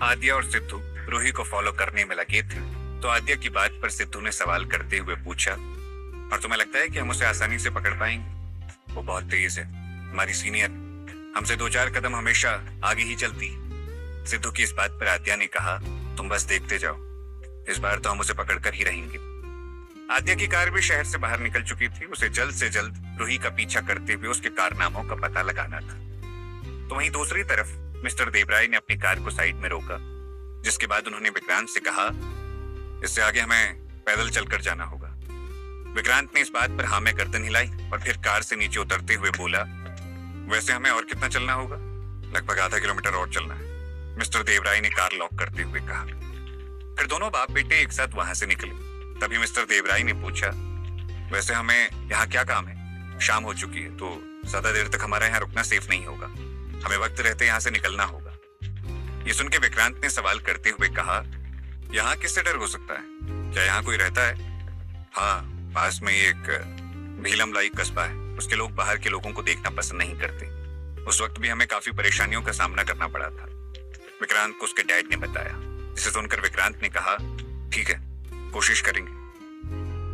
आद्या और सिद्धू रूही को फॉलो करने में लगे थे, तो आद्या की बात पर सिद्धू ने सवाल करते हुए पूछा, और तुम्हें लगता है कि हम उसे आसानी से पकड़ पाएंगे? वो बहुत तेज है, हमारी सीनियर, हमसे 2-4 कदम हमेशा आगे ही चलती है। सिद्धू की इस बात पर आद्या ने कहा, तुम बस देखते जाओ, इस बार तो हम उसे पकड़कर ही रहेंगे। आद्या की कार भी शहर से बाहर निकल चुकी थी। उसे जल्द से जल्द रूही का पीछा करते हुए उसके कारनामों का पता लगाना था। तो वहीं दूसरी तरफ मिस्टर देवराय ने अपनी कार को साइड में रोका, जिसके बाद उन्होंने विक्रांत से कहा, इससे आगे हमें पैदल चलकर जाना होगा। विक्रांत ने इस बात पर हाँ में गर्दन हिलाई और फिर कार से नीचे उतरते हुए बोला, वैसे हमें और कितना चलना होगा? लगभग आधा किलोमीटर और चलना है, मिस्टर देवराय ने कार लॉक करते हुए कहा। फिर दोनों बाप बेटे एक साथ वहां से निकले। तभी मिस्टर देवराय ने पूछा, वैसे हमें यहाँ क्या काम है? शाम हो चुकी है, तो ज्यादा देर तक हमारा यहाँ रुकना सेफ नहीं होगा, हमें वक्त रहते यहाँ से निकलना होगा। ये सुन के विक्रांत ने सवाल करते हुए कहा, यहाँ किससे डर हो सकता है? क्या यहाँ कोई रहता है? हाँ, पास में एक भीलमलाई कस्बा है, उसके लोग बाहर के लोगों को देखना पसंद नहीं करते। उस वक्त भी हमें काफी परेशानियों का सामना करना पड़ा था, विक्रांत को उसके डैड ने बताया। जिसे सुनकर विक्रांत ने कहा, ठीक है, कोशिश करेंगे।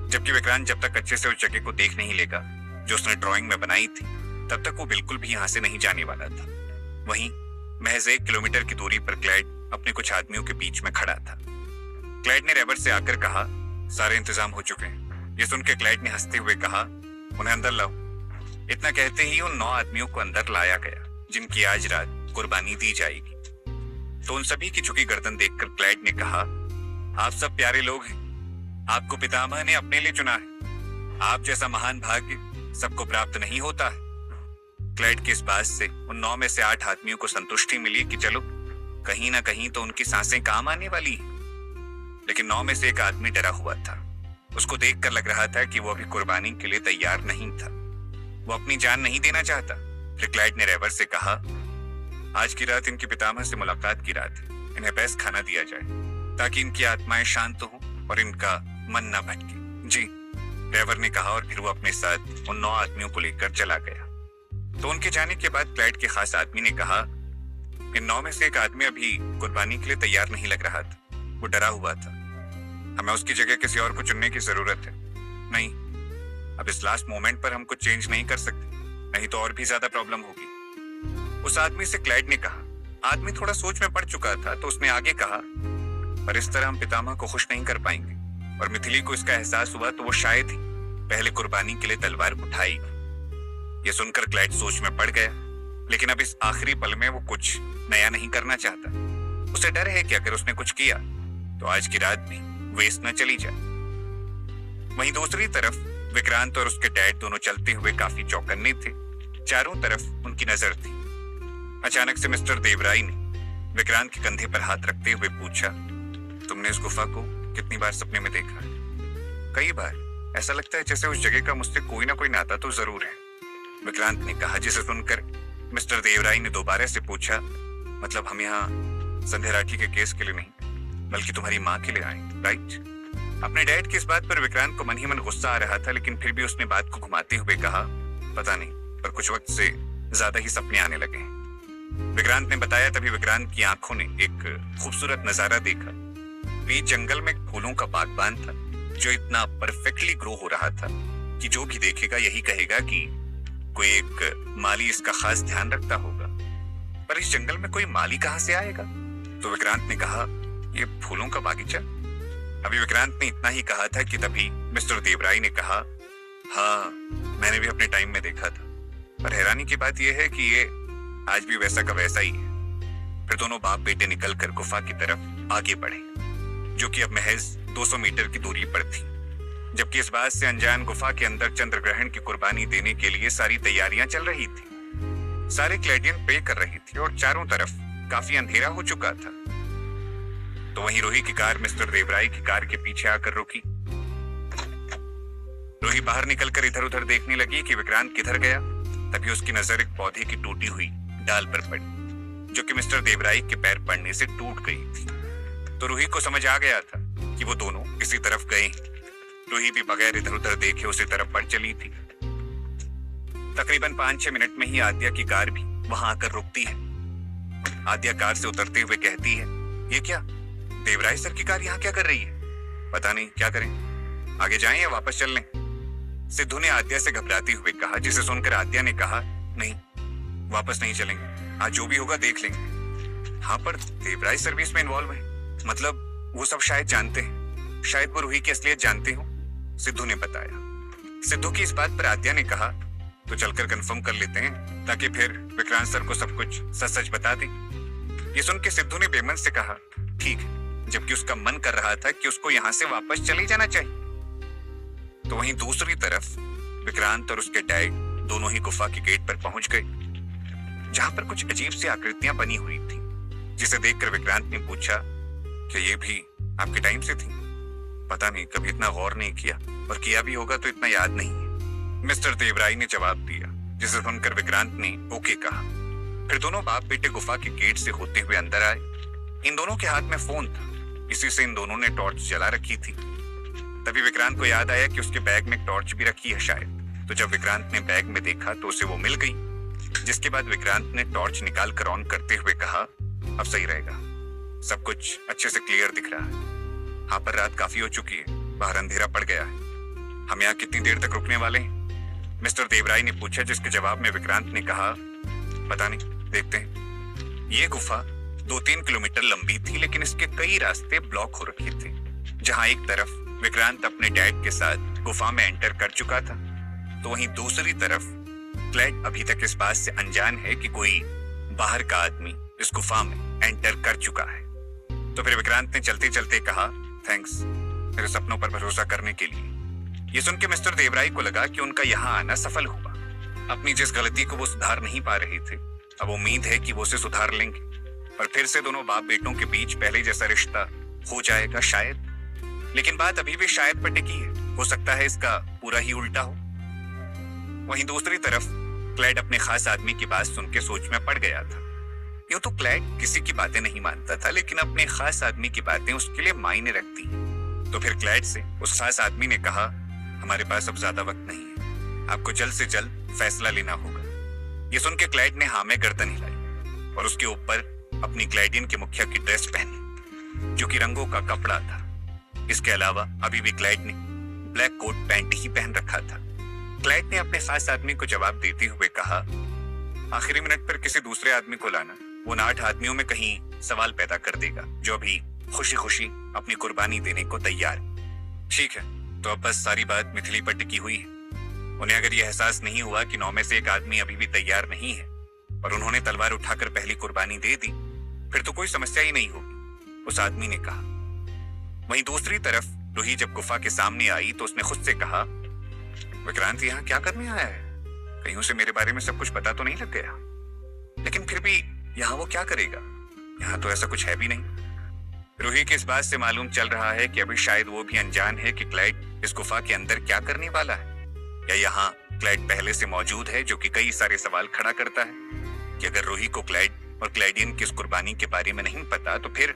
जबकि विक्रांत जब तक अच्छे से उस जगह को देख नहीं लेगा जो उसने ड्राइंग में बनाई थी, तब तक वो बिल्कुल भी यहाँ से नहीं जाने वाला था। वहीं महज 1 किलोमीटर की दूरी पर क्लाइड अपने कुछ आदमियों के बीच में खड़ा था। क्लाइड ने रेवर से आकर कहा, सारे इंतजाम हो चुके हैं। ये सुन के क्लाइड ने हंसते हुए कहा, उन्हें अंदर लाओ। इतना कहते ही उन 9 आदमियों को अंदर लाया गया, जिनकी आज रात कुर्बानी दी जाएगी। तो उन सभी की झुकी गर्दन देखकर क्लाइड ने कहा, आप सब प्यारे लोग हैं, आपको पितामह ने अपने लिए चुना है। आप जैसा महान भाग्य सबको प्राप्त नहीं होता है। क्लाइड की इस बात से उन 9 में से 8 आदमियों को संतुष्टि मिली कि चलो, कहीं ना कहीं तो उनकी सांसें काम आने वाली है। लेकिन 9 में से एक आदमी डरा हुआ था। उसको देखकर लग रहा था कि वो अभी कुर्बानी के लिए तैयार नहीं था। वो अपनी जान नहीं देना चाहता। फिर क्लाइड ने रेवर से कहा, आज की रात इनके पितामह से मुलाकात की रात है, इन्हें बेस्ट खाना दिया जाए ताकि इनकी आत्माएं शांत हो और इनका मन न भटके। जी, रेवर ने कहा, और फिर वो अपने साथ उन 9 आदमियों को लेकर चला गया। तो उनके जाने के बाद क्लाइड के खास आदमी ने कहा, इन 9 में से एक आदमी अभी कुर्बानी के लिए तैयार नहीं लग रहा था, वो डरा हुआ था। हमें उसकी जगह किसी और को चुनने की जरूरत है। नहीं, अब इस लास्ट मोमेंट पर हम कुछ चेंज नहीं कर सकते, नहीं तो और भी ज्यादा प्रॉब्लम होगी। उस आदमी से क्लाइड ने कहा। आदमी थोड़ा सोच में पड़ चुका था, तो उसने आगे कहा, पर इस तरह हम पितामह को खुश नहीं कर पाएंगे, और मिथिली को इसका एहसास हुआ तो वो शायद ही पहले कुर्बानी के लिए तलवार उठाएगी। ये सुनकर क्लाइड सोच में पड़ गया, लेकिन अब इस आखिरी पल में वो कुछ नया नहीं करना चाहता। उसे डर है कि अगर उसने कुछ किया तो आज की रात भी वेस्ट न चली जाए। वहीं दूसरी तरफ विक्रांत और उसके डैड दोनों चलते हुए काफी चौकन्ने थे। चारों तरफ उनकी नजर थी। अचानक से मिस्टर देवराय ने विक्रांत के कंधे पर हाथ रखते हुए पूछा, तुमने इस गुफा को कितनी बार सपने में देखा है? कई बार। ऐसा लगता है जैसे उस जगह का मुझसे कोई ना कोई नाता तो जरूर है, विक्रांत ने कहा। जिसे सुनकर मिस्टर देवराय ने दोबारा से पूछा, मतलब हम यहाँ संध्या राठी के केस के लिए नहीं, बल्कि तुम्हारी माँ के लिए आए, राइट? अपने डैड की इस बात पर विक्रांत को मन ही मन गुस्सा आ रहा था, लेकिन फिर भी उसने बात को घुमाते हुए कहा, पता नहीं, पर कुछ वक्त से ज्यादा ही सपने आने लगे हैं, विक्रांत ने बताया। तभी विक्रांत की आंखों ने एक खूबसूरत नजारा देखा। बीच जंगल में फूलों का बागबान था, जो इतना परफेक्टली ग्रो हो रहा था कि जो भी देखेगा यही कहेगा कि कोई एक माली इसका खास ध्यान रखता होगा। पर इस जंगल में कोई माली कहां से आएगा? तो विक्रांत ने कहा, ये फूलों का बागीचा? अभी विक्रांत ने इतना ही कहा था कि तभी मिस्टर देवराय ने कहा, हाँ, मैंने भी अपने टाइम में देखा था, पर हैरानी की बात यह है कि ये आज भी वैसा का वैसा ही है। फिर दोनों बाप बेटे निकलकर गुफा की तरफ आगे बढ़े, जो कि अब महज 200 मीटर की दूरी पर थी। जबकि इस बात से अनजान गुफा के अंदर चंद्र ग्रहण की कुर्बानी देने के लिए सारी तैयारियां चल रही थी। सारे क्लेडियन प्रे कर रही थी और चारों तरफ काफी अंधेरा हो चुका था। तो वहीं रूही की कार मिस्टर देवराय की कार के पीछे आकर रुकी। रूही बाहर निकलकर इधर उधर देखने लगी कि विक्रांत किधर गया। तभी उसकी नजर एक पौधे की टूटी हुई डाल पर पड़ी, जो कि मिस्टर देवराय के पैर पड़ने से टूट गई थी। तो रूही को समझ आ गया था कि वो दोनों इसी तरफ गए। रूही भी बगैर इधर उधर देखे उसी तरफ बढ़ चली थी। तकरीबन 5-6 मिनट में ही आद्या की कार भी वहां आकर रुकती है। आद्या कार से उतरते हुए कहती है, ये क्या, देवराय सर की कार यहाँ क्या कर रही है? पता नहीं क्या करें, आगे जाएं या वापस चल लें? सिद्धू ने आद्या से घबराते हुए कहा, जिसे सुनकर आद्या ने कहा, नहीं, वापस नहीं चलेंगे, आज जो भी होगा देख लेंगे। हाँ, पर देवराय सर्विस में इन्वॉल्व है, मतलब वो सब शायद जानते हैं, शायद वो रूही की असलियत जानते हो, सिद्धू ने बताया। सिद्धू की इस बात पर आद्या ने कहा, तो चलकर कंफर्म कर लेते हैं, ताकि फिर विक्रांत सर को सब कुछ सच सच बता दें। ये सुन के सिद्धू ने बेमन से कहा, ठीक है, जबकि उसका मन कर रहा था कि उसको यहाँ से वापस चले जाना चाहिए। तो वहीं दूसरी तरफ विक्रांत और उसके डैड दोनों ही गुफा के गेट पर पहुंच गए, जहां पर कुछ अजीब सी आकृतियां बनी हुई थी, जिसे देखकर विक्रांत ने पूछा, क्या ये भी आपके टाइम से थी? पता नहीं, कभी इतना गौर नहीं किया, और किया भी होगा तो इतना याद नहीं है, मिस्टर देवराय ने जवाब दिया, जिसे सुनकर विक्रांत ने ओके कहा। फिर दोनों बाप बेटे गुफा के गेट से होते हुए अंदर आए। इन दोनों के हाथ में फोन था, इसी से इन दोनों ने टॉर्च जला रखी थी। तभी विक्रांत को याद आया कि उसके बैग में टॉर्च भी रखी है शायद। तो जब विक्रांत ने बैग में देखा तो उसे वो मिल गई, जिसके बाद विक्रांत ने टॉर्च निकाल कर ऑन करते हुए कहा, अब सही रहेगा, सब कुछ अच्छे से क्लियर दिख रहा है। हाँ, पर रात काफी हो चुकी है, बाहर अंधेरा पड़ गया है, हम यहाँ कितनी देर तक रुकने वाले हैं? मिस्टर देवराय ने पूछा, जिसके जवाब में विक्रांत ने कहा, पता नहीं, देखते हैं। ये गुफा 2-3 किलोमीटर लंबी थी, लेकिन इसके कई रास्ते ब्लॉक हो रखे थे। जहां एक तरफ विक्रांत अपने डैड के साथ गुफा में एंटर कर चुका था, तो वहीं दूसरी तरफ क्लैड अभी तक इस बात से अनजान है कि कोई बाहर का आदमी इस गुफा में एंटर कर चुका है। तो फिर विक्रांत ने चलते चलते कहा, थैंक्स मेरे सपनों पर भरोसा करने के लिए। ये सुन के मिस्टर देवराय को लगा कि उनका यहाँ आना सफल हुआ। अपनी जिस गलती को वो सुधार नहीं पा रहे थे, अब उम्मीद है कि वो उसे सुधार लेंगे और फिर से दोनों बाप बेटों के बीच पहले जैसा रिश्ता हो जाएगा शायद। लेकिन बात अभी भी शायद पर टिकी है, हो सकता है इसका पूरा ही उल्टा हो। वहीं दूसरी तरफ क्लैड अपने खास आदमी की बात सुन के सोच में पड़ गया था। यूं तो क्लैड किसी की बातें नहीं मानता था, लेकिन अपने खास आदमी की बातें उसके लिए मायने रखती हैं। तो फिर क्लैड से उस खास आदमी ने कहा, हमारे पास अब ज्यादा वक्त नहीं है, आपको जल्द से जल्द फैसला लेना होगा। ये सुन के क्लैड ने हाँ में गर्दन हिलाई और उसके ऊपर अपनी ग्लैडियन के मुखिया की ड्रेस पहनी, जो कि रंगों का कपड़ा था। इसके अलावा अभी भी क्लैड ने ब्लैक कोट पैंट ही पहन रखा था। क्लैड ने अपने खास आदमी को जवाब देते हुए कहा, आखिरी मिनट पर किसी दूसरे आदमी को लाना वो 8 आदमियों में कहीं सवाल पैदा कर देगा, जो अभी खुशी खुशी अपनी कुर्बानी देने को तैयार है। ठीक है, तो अब बस सारी बात मिथिली पर टिकी हुई है। उन्हें अगर यह एहसास नहीं हुआ कि 9 में से एक आदमी अभी भी तैयार नहीं है और उन्होंने तलवार उठाकर पहली कुर्बानी दे दी, फिर तो कोई समस्या ही नहीं होगी, उस आदमी ने कहा। वहीं दूसरी तरफ रूही जब गुफा के सामने आई तो उसने खुद से कहा, विक्रांत यहाँ क्या करने आया है? कहीं उसे मेरे बारे में सब कुछ पता तो नहीं लग गया? लेकिन फिर भी यहाँ वो क्या करेगा? यहाँ तो ऐसा कुछ है भी नहीं। रूही की इस बात से मालूम चल रहा है कि अभी शायद वो भी अनजान है कि क्लाइड इस गुफा के अंदर क्या करने वाला है, या यहाँ क्लाइड पहले से मौजूद है, जो कि कई सारे सवाल खड़ा करता है कि अगर रूही को क्लाइड और क्लाइडियन की इस कुर्बानी के बारे में नहीं पता, तो फिर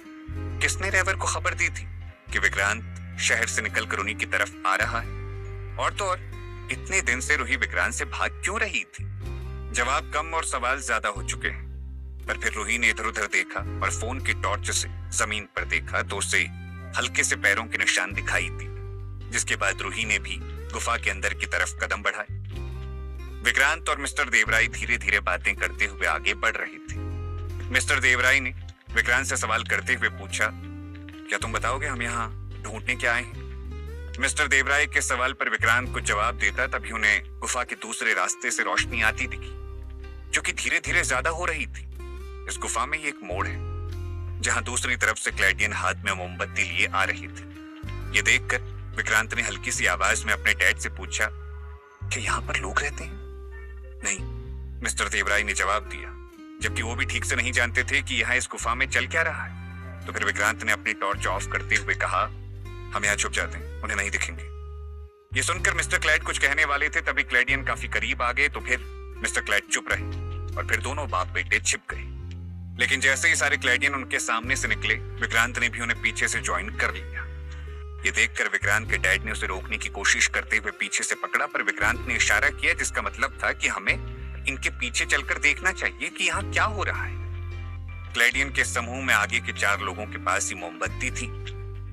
किसने रेवर को खबर दी थी कि विक्रांत शहर से निकलकर उन्हीं की तरफ आ रहा है? और तो और इतने दिन से रूही विक्रांत से भाग क्यों रही थी? जवाब कम और सवाल ज्यादा हो चुके हैं। पर फिर रूही ने इधर उधर देखा और फोन की टॉर्च से जमीन पर देखा तो उसे हल्के से पैरों के निशान दिखाई दी, जिसके बाद रूही ने भी गुफा के अंदर की तरफ कदम बढ़ाए। विक्रांत और मिस्टर देवराय धीरे धीरे बातें करते हुए आगे बढ़ रहे थे। मिस्टर देवराय ने विक्रांत से सवाल करते हुए पूछा, क्या तुम बताओगे हम यहाँ ढूंढने क्या आए हैं? मिस्टर देवराय के सवाल पर विक्रांत को जवाब देता तभी उन्हें गुफा के दूसरे रास्ते से रोशनी आती दिखी, जो कि धीरे धीरे ज्यादा हो रही थी। इस गुफा में एक मोड़ है, जहां दूसरी तरफ से क्लैडियन हाथ में मोमबत्ती लिए आ रही थी। ये देखकर विक्रांत ने हल्की सी आवाज में अपने डैड से पूछा, क्या यहाँ पर लोग रहते हैं? नहीं, मिस्टर देवराय ने जवाब दिया, जबकि वो भी ठीक से नहीं जानते थे कि यहाँ इस गुफा में चल क्या रहा है। तो फिर विक्रांत ने अपनी टॉर्च ऑफ करते हुए कहा, हम यहाँ छुप जाते हैं, उन्हें नहीं दिखेंगे। ये सुनकर मिस्टर क्लैड कुछ कहने वाले थे, तभी क्लैडियन काफी करीब आ गए। तो फिर मिस्टर क्लैड चुप रहे और फिर दोनों बाप बेटे छिप गए। लेकिन जैसे ही सारे क्लैडियन उनके सामने से निकले, विक्रांत ने भी उन्हें पीछे से ज्वाइन कर लिया। ये देखकर विक्रांत के डैड ने उसे रोकने की कोशिश करते हुए पीछे से पकड़ा, पर विक्रांत ने इशारा किया, जिसका मतलब था कि हमें इनके पीछे चलकर देखना चाहिए कि यहाँ क्या हो रहा है। क्लैडियन के समूह में आगे के 4 लोगों के पास ही मोमबत्ती थी।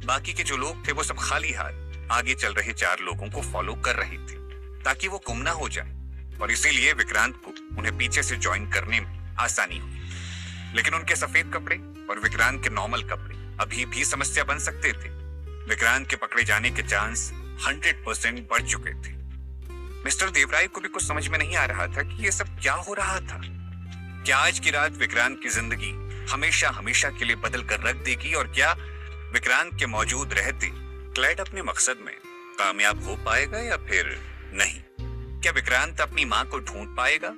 बाकी के जो लोग थे वो सब खाली हाथ आगे चल रहे 4 लोगों को फॉलो कर रहे थे ताकि वो गुम ना हो जाए, और इसीलिए विक्रांत को उन्हें पीछे से ज्वाइन करने में आसानी हुई। लेकिन उनके सफेद कपड़े और विक्रांत के नॉर्मल कपड़े अभी भी समस्या बन सकते थे। विक्रांत के पकड़े जाने के चांस 100% बढ़ चुके थे। मिस्टर देवराय को भी कुछ समझ में नहीं आ रहा था कि ये सब क्या हो रहा था। क्या आज की रात विक्रांत की जिंदगी हमेशा हमेशा के लिए बदल कर रख देगी, और क्या विक्रांत के मौजूद रहते क्लैड अपने मकसद में कामयाब हो पाएगा या फिर नहीं? क्या विक्रांत अपनी मां को ढूंढ पाएगा